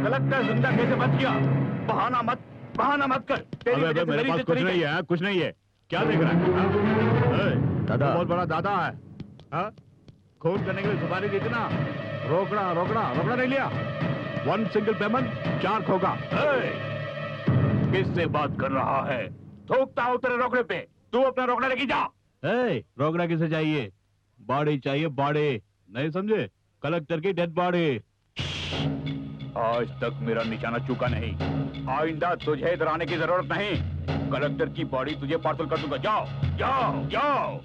Collector जिंदा कैसे बच गया? बहाना मत कर। अबे मेरे पास कुछ नहीं है, कुछ नहीं है। क्या देख रहा है? दादा बहुत बड़ा दादा है। हाँ? खून करने के लिए सुपारी दी थी ना? रोकड़ा नहीं लिया। 1 सिंगल पेमेंट 4 खोगा। किससे बात कर रहा है? थूकता हूँ तेरे रोकड़े पे। तू अपना रोकड़ा लेके जा। रोकड़ा किसे चाहिए? बॉडी चाहिए, बॉडी। नहीं समझे? कलेक्टर की डेड बॉडी। आज तक मेरा निशाना चूका नहीं। आइंदा तुझे इधर आने की जरूरत नहीं। कलेक्टर की बॉडी तुझे पार्सल कर दूंगा। जाओ जाओ जाओ।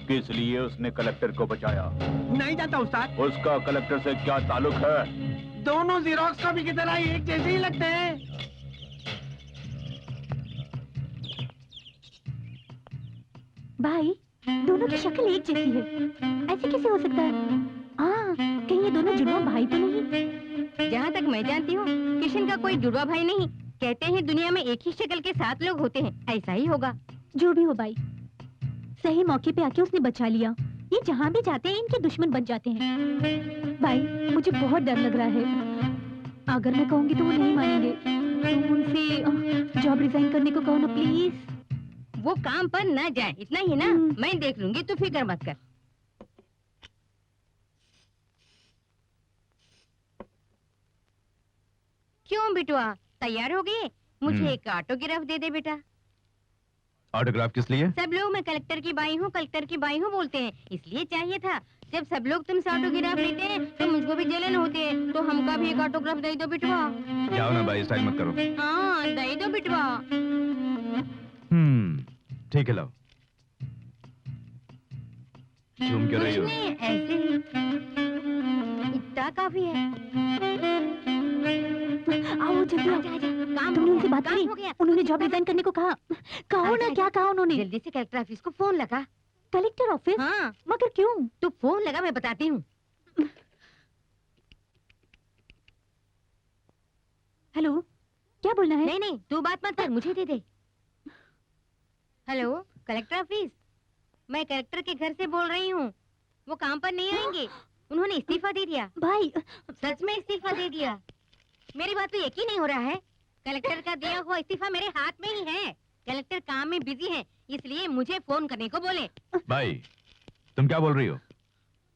किस लिए उसने कलेक्टर को बचाया? नहीं जानता उस्ताद। उसका कलेक्टर से क्या ताल्लुक है? दोनों जीरोक्स कॉपी की तरह एक जैसे ही लगते हैं। भाई, दोनों की शक्ल एक जैसी है। ऐसे कैसे हो सकता है? हाँ, कहीं ये दोनों जुड़वा भाई तो नहीं? जहाँ तक मैं जानती हूँ, किशन का कोई जुड़वा भाई नहीं। कहते हैं दुनिया में एक ही शक्ल के 7 लोग होते हैं। ऐसा ही होगा। जो भी हो भाई, सही मौके पे आके उसने बचा लिया। ये जहाँ भी जाते हैं इनके दुश्मन बन जाते हैं। भाई, मुझे बहुत डर लग रहा है। अगर मैं कहूँगी तो वो नहीं मानेंगे। तुम उनसे जॉब रिजाइन करने को कहो ना प्लीज। वो काम पर न जाए, इतना ही ना। मैं देख लूंगी, तू फिक्र मत कर। क्यों बिटुआ, तैयार हो गए? मुझे एक ऑटोग्राफ दे दे बेटा। ऑटोग्राफ किस लिए? सब लोग मैं कलेक्टर की बाई हूँ बोलते हैं, इसलिए चाहिए था। जब सब लोग तुमसे ऑटोग्राफ लेते हैं तो मुझको भी जलन होती है, तो हमका भी एक ऑटोग्राफ दे दो बिटवा। जाओ ना भाई, स्टाइल मत करो। हाँ, दे दो बिटवा। ठीक है, लाओ। झूम क्यों रही हो? ऐसे ही, इतना काफी है। आओ जल्दी आओ। काम तुमने उनसे बात करी? उन्होंने जॉब रिजाइन करने को कहा। कहो ना, क्या कहा उन्होंने? जल्दी से कलेक्टर ऑफिस को फोन लगा। Collector office? हाँ। मगर क्यों? तू फोन लगा, मैं बताती हूँ। हेलो, क्या बोलना है? नहीं, तू बात मत कर, मुझे दे दे। Hello, collector office. मैं कलेक्टर के घर से बोल रही हूँ। वो काम पर नहीं आएंगे, उन्होंने इस्तीफा दे दिया। भाई, सच में इस्तीफा दे दिया। मेरी बात तो यकीन नहीं हो रहा है। कलेक्टर का दिया हुआ इस्तीफा मेरे हाथ में ही है। कलेक्टर काम में बिजी है, इसलिए मुझे फोन करने को बोले। भाई, तुम क्या बोल रही हो?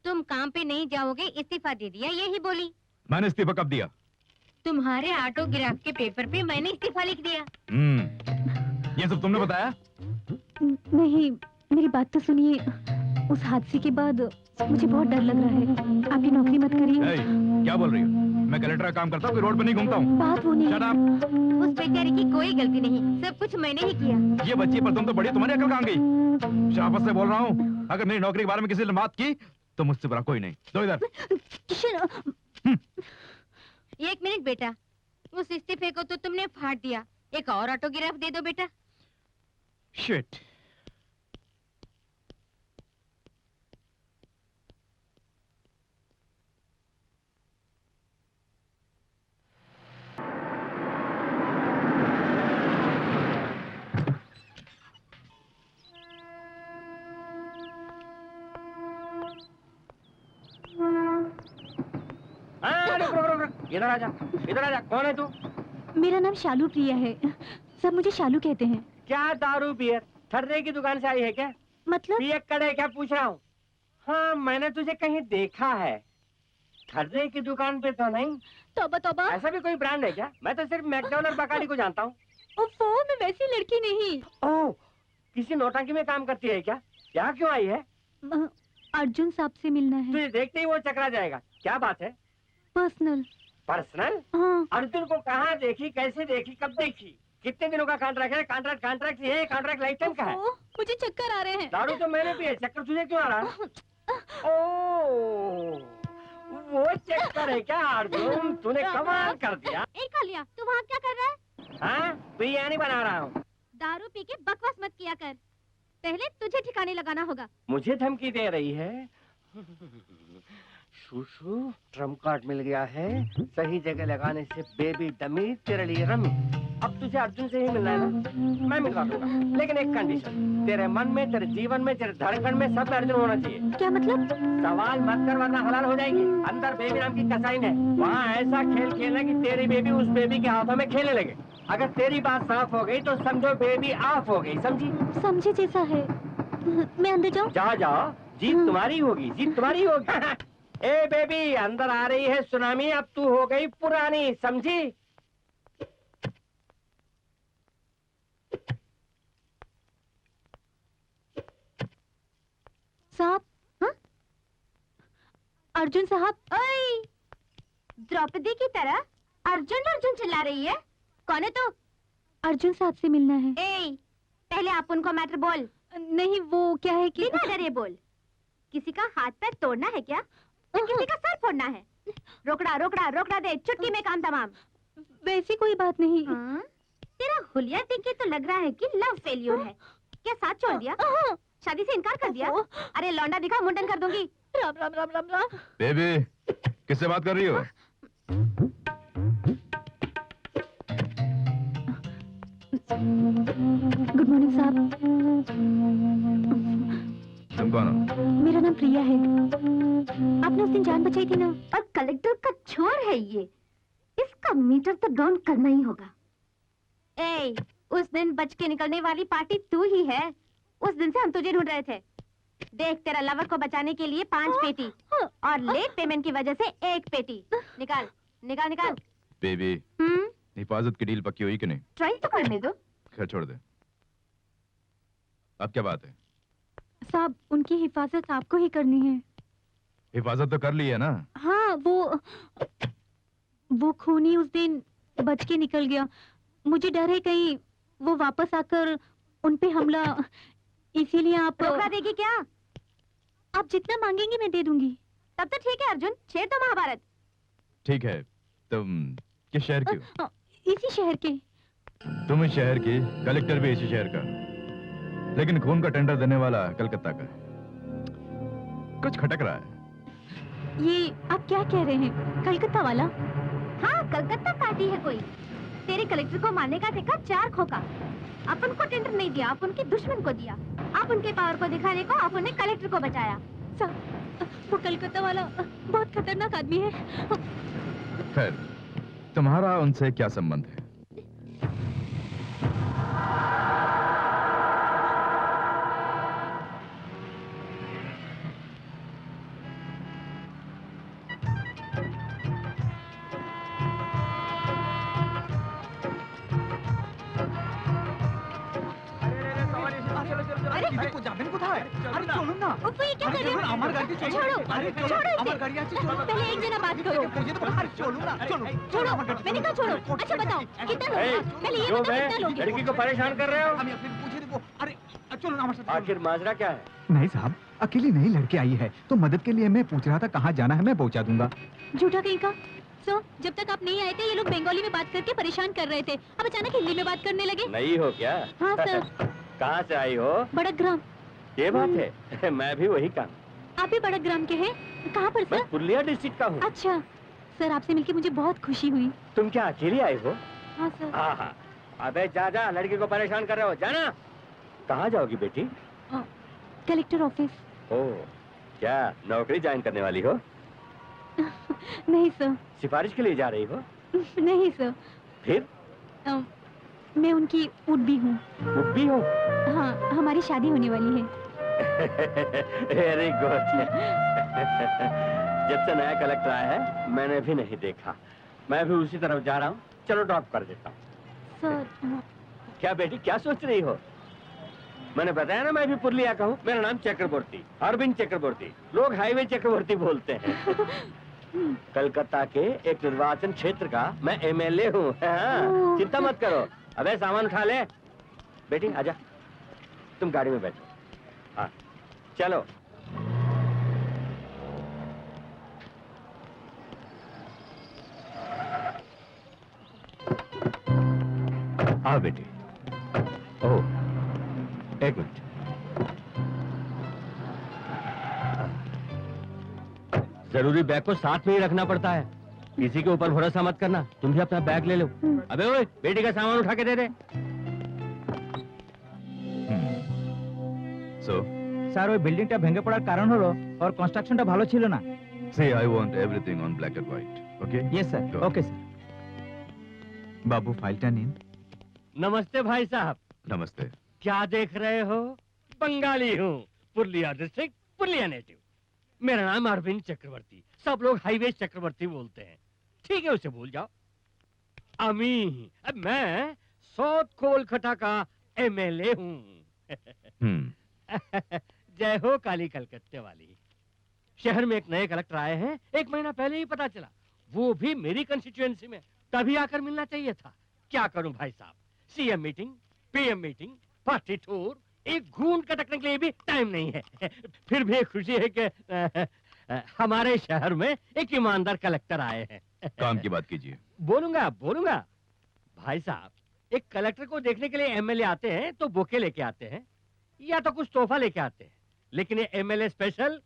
तुम काम पे नहीं जाओगे, इस्तीफा दे दिया, यही बोली। मैंने इस्तीफा कब दिया? तुम्हारे ऑटोग्राफ के पेपर पे मैंने इस्तीफा लिख दिया। ये सब तुमने बताया? नहीं, मेरी बात तो सुनिए। उस हादसे के बाद मुझे बहुत डर लग रहा है। आप ये नौकरी मत करिए। क्या बोल रही हो? मैं कलेक्टर का काम करता हूँ, रोड पे नहीं घूमता हूँ। बात वो नहीं। Shut up। उस बेचारे की कोई गलती नहीं, सब कुछ मैंने ही किया। ये बच्ची पर तुम तो बड़ी, तुम्हारी अकल कहाँ गई? शाबाश से बोल रहा हूँ, अगर मेरी नौकरी के बारे में किसी ने बात की तो मुझसे बुरा कोई नहीं। दो इधर। एक मिनट बेटा, उस इस्तीफे को तो तुमने फाड़ दिया। एक और ऑटोग्राफ दे दो बेटा। शिट। इधर आजा, इधर आजा। कौन है तू? मेरा नाम शालू प्रिया है, सब मुझे शालू कहते हैं। क्या दारू बियर ठर्रे की दुकान से आई है क्या? मतलब? पिए कड़े क्या पूछ रहा हूँ? हाँ, मैंने तुझे कहीं देखा है। खर्रे की दुकान पे तो नहीं। तौबा तौबा। ऐसा भी कोई ब्रांड है क्या? मैं तो सिर्फ मैकडॉनल्ड बकाली को जानता हूँ। ओफो, मैं वैसी लड़की नहीं। ओह, किसी नौटंकी में काम करती है क्या? यहाँ क्यों आई है? अर्जुन साहब से मिलना है। तुझे देखते ही वो चकरा जाएगा। क्या बात है? पर्सनल। पर्सनल? हाँ। अर्जुन को कहाँ देखी, कैसे देखी, कब देखी? कितने दिनों का कॉन्ट्रैक्ट है? कॉन्ट्रैक्ट ये कॉन्ट्रैक्ट लाइफ टाइम का है। मुझे चक्कर आ रहे हैं। दारू तो मैंने पिए, चक्कर तुझे क्यों आ रहा है? ओह, वो चक्कर है क्या अर्जुन? तूने कमाल कर दिया। एक कालिया, तू वहाँ क्या कर रहा है? हाँ, बिरयानी बना रहा हूँ। दारू पी के बकवास मत किया कर। पहले तुझे ठिकाने लगाना होगा। मुझे धमकी दे रही है? शूशू, ट्रम्प कार्ड मिल गया है। सही जगह लगाने से बेबी डमी तेरे लिए रमी। अब तुझे अर्जुन से ही मिलना है ना? मैं मिलवा दूंगा, लेकिन एक कंडीशन। तेरे मन में, तेरे जीवन में, तेरे धड़कन में सब में अर्जुन होना चाहिए। क्या मतलब? सवाल मत कर वरना हलाल हो जाएंगे। अंदर बेबी नाम की कसाइन है, वहाँ ऐसा खेल खेलना कि तेरी बेबी उस बेबी के हाथों में खेलने लगे। अगर तेरी बात साफ हो गई तो समझो बेबी ऑफ हो गई, समझी? समझे जैसा है। मैं अंदर जाऊँ? जाओ जाओ, जीत तुम्हारी होगी, जीत तुम्हारी होगी। ए बेबी, अंदर आ रही है सुनामी, अब तू हो गई पुरानी, समझी? साहब। हाँ? अर्जुन साहब। ओए, द्रौपदी की तरह अर्जुन अर्जुन चिल्ला रही है। कौन है तू? अर्जुन साहब से मिलना है। ए, पहले आप उनको मैटर बोल। नहीं, वो क्या है कि बिना डरे बोल। किसी का हाथ पैर तोड़ना है क्या? या किसी का सर फोड़ना है? रोकड़ा रोकड़ा रोकड़ा दे, चुटकी में काम तमाम। वैसी कोई बात नहीं। हाँ? तेरा हुलिया देख के तो लग रहा है कि लव फेल्योर है। क्या साथ छोड़ दिया? शादी से इनकार कर दिया? अरे लौंडा दिखा, मुंडन कर दूंगी। राम राम राम राम राम। बेबी, किससे बात कर रही हो? गुड मॉर्निंग साहब। तुम कौन हो? मेरा नाम प्रिया है। आपने उस दिन जान बचाई थी ना? और कलेक्टर का छोर है ये। इसका मीटर तो डाउन करना ही होगा। ए, उस दिन बच के निकलने वाली पार्टी तू ही है। उस दिन से हम तुझे ढूंढ रहे थे। देख, तेरा लवर को बचाने के लिए 5 पेटी और लेट पेमेंट की वजह से 1 पेटी। निकाल निकाल निकाल। बेबी, हिफाजत की डील पक्की हुई कि नहीं? ट्राई तो करने दो। खैर छोड़ दे। अब क्या बात है? साहब, उनकी हिफाजत आपको ही करनी है। हिफाजत तो कर ली है ना? हाँ, वो खूनी उस दिन बच के निकल गया। मुझे डर है कहीं वो वापस आकर उन पे हमला, इसीलिए आप रोकड़ा देगी क्या? आप जितना मांगेंगी मैं दे दूंगी। तब तो ठीक है अर्जुन, शेर तो महाभारत। ठीक है, तुम किस शहर की हो? इसी शहर के। तुम इस शहर की, कलेक्टर भी इसी शहर का, लेकिन खून का टेंडर देने वाला कलकत्ता का। कुछ खटक रहा है। ये आप क्या कह रहे हैं? कलकत्ता वाला? हाँ, कलकत्ता पार्टी है कोई। तेरे कलेक्टर को मारने का ठेका 4 खोका। अपन को टेंडर नहीं दिया, आप उनके दुश्मन को दिया। आप उनके पावर को दिखाने को आप उन्हें कलेक्टर को बचाया। वो कलकत्ता वाला बहुत खतरनाक आदमी है। खैर, तुम्हारा उनसे क्या संबंध है? उफ, ये क्या कर रहे हो? छोड़ो, छोड़ो इसे। पहले एक जना बात करो। छोड़ो, मैंने कहा छोड़ो। अच्छा बताओ, कितना लोगे? पहले ये बताओ, कितना लोगे? लड़की को परेशान कर रहे हो? आखिर माजरा क्या है? नहीं साहब, अकेली नहीं लड़के आई है, तो मदद के लिए मैं पूछ रहा था कहाँ जाना है, मैं पहुँचा दूंगा। झूठा कहीं का। सो, जब तक आप नहीं आए थे ये लोग बंगाली में बात करके परेशान कर रहे थे। अब अचानक हिंदी में बात करने लगे। नहीं हो क्या? हाँ सर। कहाँ से आई हो? बड़ग्राम। ये बात है, मैं भी वही काम। आप भी बड़ग्राम के हैं? कहाँ पर मैं सर? पुरलिया डिस्ट्रिक्ट का हूँ। अच्छा सर, आपसे मिलके मुझे बहुत खुशी हुई। तुम क्या अकेली आई हो? हाँ सर। हाँ, अबे जा जा, लड़की को परेशान कर रहे हो, जाना। कहाँ जाओगी बेटी? Collector office. ओह, क्या नौकरी ज्वाइन करने वाली हो? नहीं सर। सिफारिश के लिए जा रही हो? नहीं सर। फिर? मैं उनकी उड्बी हूँ। उड्बी हो? हाँ, हमारी शादी होने वाली है। Very good. जब से नया कलेक्टर आया है मैंने भी नहीं देखा। मैं भी उसी तरफ जा रहा हूँ, चलो ड्रॉप कर देता हूँ। सर क्या बेटी क्या सोच रही हो? मैंने बताया ना मैं भी पुरलिया का हूँ। मेरा नाम चक्रवर्ती, अरविंद चक्रवर्ती। लोग हाईवे चक्रवर्ती बोलते हैं। कलकत्ता के एक निर्वाचन क्षेत्र का मैं एमएलए हूँ। हाँ, चिंता मत करो। अबे सामान उठा ले। बेटी आजा, तुम गाड़ी में बैठो। हाँ चलो। हाँ बेटी। ओह एक मिनट। जरूरी बैग को साथ में ही रखना पड़ता है, किसी के ऊपर भरोसा मत करना। तुम भी अपना बैग ले लो। अबे ओए बेटी का सामान उठा के दे दे। So, স্যার ওই বিল্ডিংটা ভেঙে পড়ার কারণ হলো ওর কনস্ট্রাকশনটা ভালো ছিল না। see, I want everything on black and white. Okay? Yes sir. Go. Okay sir. बाबू फाइलটা নিন। नमस्ते भाई साहब। Namaste. क्या देख रहे हो? बंगाली हूँ, पुरलिया डिस्ट्रिक्ट, पुरलिया नेटिव। मेरा नाम अरविंद चक्रवर्ती, सब लोग हाईवे चक्रवर्ती बोलते हैं। ठीक है उसे भूल जाओ। अमी अब मैं साउथ कोलकाता का एमएलए हूँ। जय हो काली कलकत्ते वाली। शहर में एक नए कलेक्टर आए हैं, 1 महीना पहले ही पता चला, वो भी मेरी कंस्टिट्यूएंसी में। तभी आकर मिलना चाहिए था। क्या करूं भाई साहब, CM meeting, PM meeting, party tour, एक घूंट कटकने के लिए भी टाइम नहीं है। फिर भी एक खुशी है कि हमारे शहर में एक ईमानदार कलेक्टर आए हैं। काम की बात कीजिए। बोलूंगा बोलूंगा। भाई साहब, एक कलेक्टर को देखने के लिए एमएलए आते हैं तो बुके लेके आते हैं या तो कुछ तोहफा लेके आते हैं, लेकिन ये एमएलए स्पेशल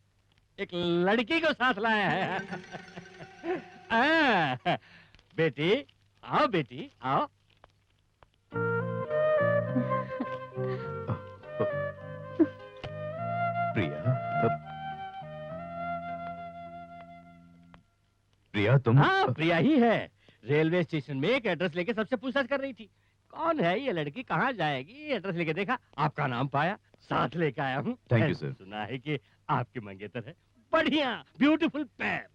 एक लड़की को साथ लाया है। बेटी आओ, बेटी आओ। प्रिया, प्रिया तुम? हाँ प्रिया ही है। रेलवे स्टेशन में एक एड्रेस लेके सबसे पूछताछ कर रही थी, कौन है ये लड़की, कहाँ जाएगी। एड्रेस लेके देखा, आपका नाम पाया, साथ लेके आया हूँ। Thank you, sir. सुना है कि आपके मंगेतर है। बढ़िया ब्यूटीफुल पैर।